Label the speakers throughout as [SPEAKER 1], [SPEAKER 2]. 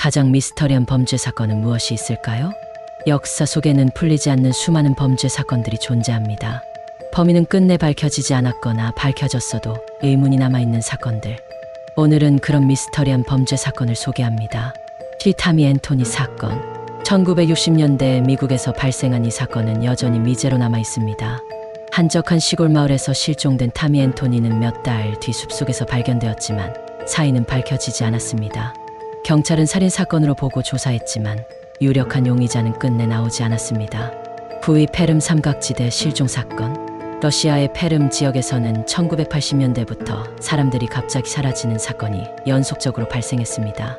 [SPEAKER 1] 가장 미스터리한 범죄 사건은 무엇이 있을까요? 역사 속에는 풀리지 않는 수많은 범죄 사건들이 존재합니다. 범인은 끝내 밝혀지지 않았거나 밝혀졌어도 의문이 남아있는 사건들. 오늘은 그런 미스터리한 범죄 사건을 소개합니다. 타미 앤토니 사건. 1960년대 미국에서 발생한 이 사건은 여전히 미제로 남아있습니다. 한적한 시골 마을에서 실종된 타미 앤토니는 몇 달 뒤 숲속에서 발견되었지만 사인은 밝혀지지 않았습니다. 경찰은 살인사건으로 보고 조사했지만 유력한 용의자는 끝내 나오지 않았습니다. 부위 페름 삼각지대 실종사건. 러시아의 페름 지역에서는 1980년대부터 사람들이 갑자기 사라지는 사건이 연속적으로 발생했습니다.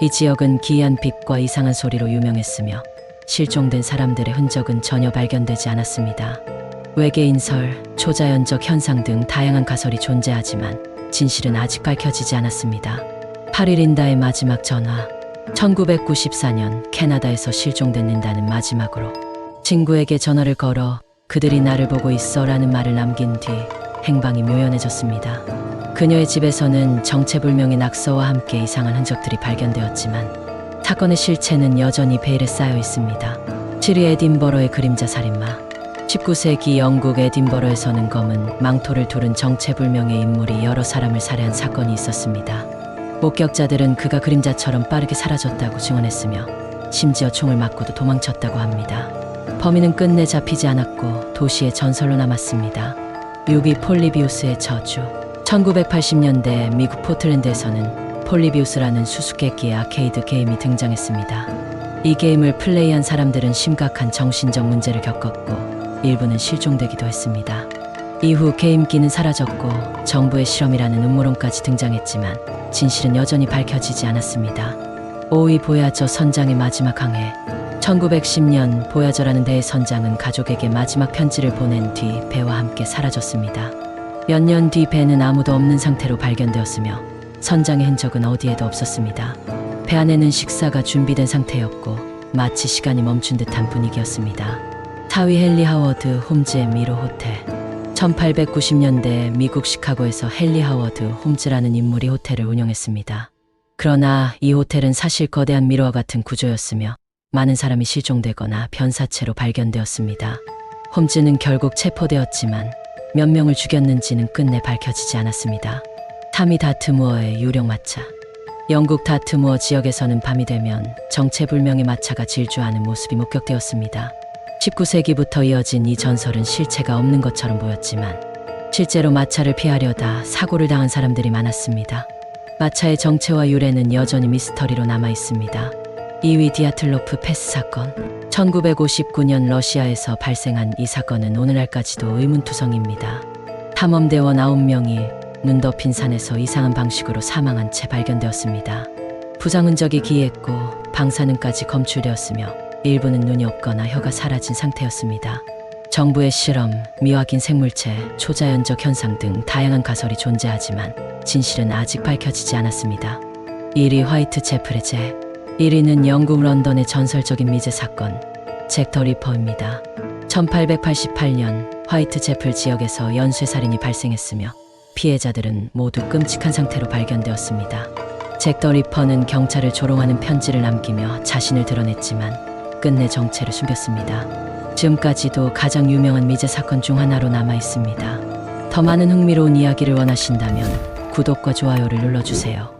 [SPEAKER 1] 이 지역은 기이한 빛과 이상한 소리로 유명했으며 실종된 사람들의 흔적은 전혀 발견되지 않았습니다. 외계인설, 초자연적 현상 등 다양한 가설이 존재하지만 진실은 아직 밝혀지지 않았습니다. 8일 린다의 마지막 전화. 1994년 캐나다에서 실종된 린다는 마지막으로 친구에게 전화를 걸어 그들이 나를 보고 있어 라는 말을 남긴 뒤 행방이 묘연해졌습니다. 그녀의 집에서는 정체불명의 낙서와 함께 이상한 흔적들이 발견되었지만 사건의 실체는 여전히 베일에 쌓여 있습니다. 7위 에딘버러의 그림자 살인마. 19세기 영국 에딘버러에서는 검은 망토를 두른 정체불명의 인물이 여러 사람을 살해한 사건이 있었습니다. 목격자들은 그가 그림자처럼 빠르게 사라졌다고 증언했으며 심지어 총을 맞고도 도망쳤다고 합니다. 범인은 끝내 잡히지 않았고 도시의 전설로 남았습니다. 6위 폴리비우스의 저주. 1980년대 미국 포틀랜드에서는 폴리비우스라는 수수께끼의 아케이드 게임이 등장했습니다. 이 게임을 플레이한 사람들은 심각한 정신적 문제를 겪었고 일부는 실종되기도 했습니다. 이후 게임기는 사라졌고 정부의 실험이라는 음모론까지 등장했지만 진실은 여전히 밝혀지지 않았습니다. 5위 보야저 선장의 마지막 항해. 1910년 보야저라는 배의 선장은 가족에게 마지막 편지를 보낸 뒤 배와 함께 사라졌습니다. 몇 년 뒤 배는 아무도 없는 상태로 발견되었으며 선장의 흔적은 어디에도 없었습니다. 배 안에는 식사가 준비된 상태였고 마치 시간이 멈춘 듯한 분위기였습니다. 4위 헨리 하워드 홈즈의 미로 호텔. 1890년대 미국 시카고에서 헨리 하워드 홈즈라는 인물이 호텔을 운영했습니다. 그러나 이 호텔은 사실 거대한 미로와 같은 구조였으며 많은 사람이 실종되거나 변사체로 발견되었습니다. 홈즈는 결국 체포되었지만 몇 명을 죽였는지는 끝내 밝혀지지 않았습니다. 타미 다트무어의 유령 마차. 영국 다트무어 지역에서는 밤이 되면 정체불명의 마차가 질주하는 모습이 목격되었습니다. 19세기부터 이어진 이 전설은 실체가 없는 것처럼 보였지만 실제로 마차를 피하려다 사고를 당한 사람들이 많았습니다. 마차의 정체와 유래는 여전히 미스터리로 남아 있습니다. 2위 디아틀로프 패스 사건. 1959년 러시아에서 발생한 이 사건은 오늘날까지도 의문투성입니다. 탐험대원 9명이 눈 덮인 산에서 이상한 방식으로 사망한 채 발견되었습니다. 부상 흔적이 기이했고 방사능까지 검출되었으며 일부는 눈이 없거나 혀가 사라진 상태였습니다. 정부의 실험, 미확인 생물체, 초자연적 현상 등 다양한 가설이 존재하지만 진실은 아직 밝혀지지 않았습니다. 1위 화이트 채플의 잭. 1위는 영국 런던의 전설적인 미제 사건, 잭 더 리퍼입니다. 1888년 화이트 채플 지역에서 연쇄살인이 발생했으며 피해자들은 모두 끔찍한 상태로 발견되었습니다. 잭 더 리퍼는 경찰을 조롱하는 편지를 남기며 자신을 드러냈지만 끝내 정체를 숨겼습니다. 지금까지도 가장 유명한 미제 사건 중 하나로 남아 있습니다. 더 많은 흥미로운 이야기를 원하신다면 구독과 좋아요를 눌러주세요.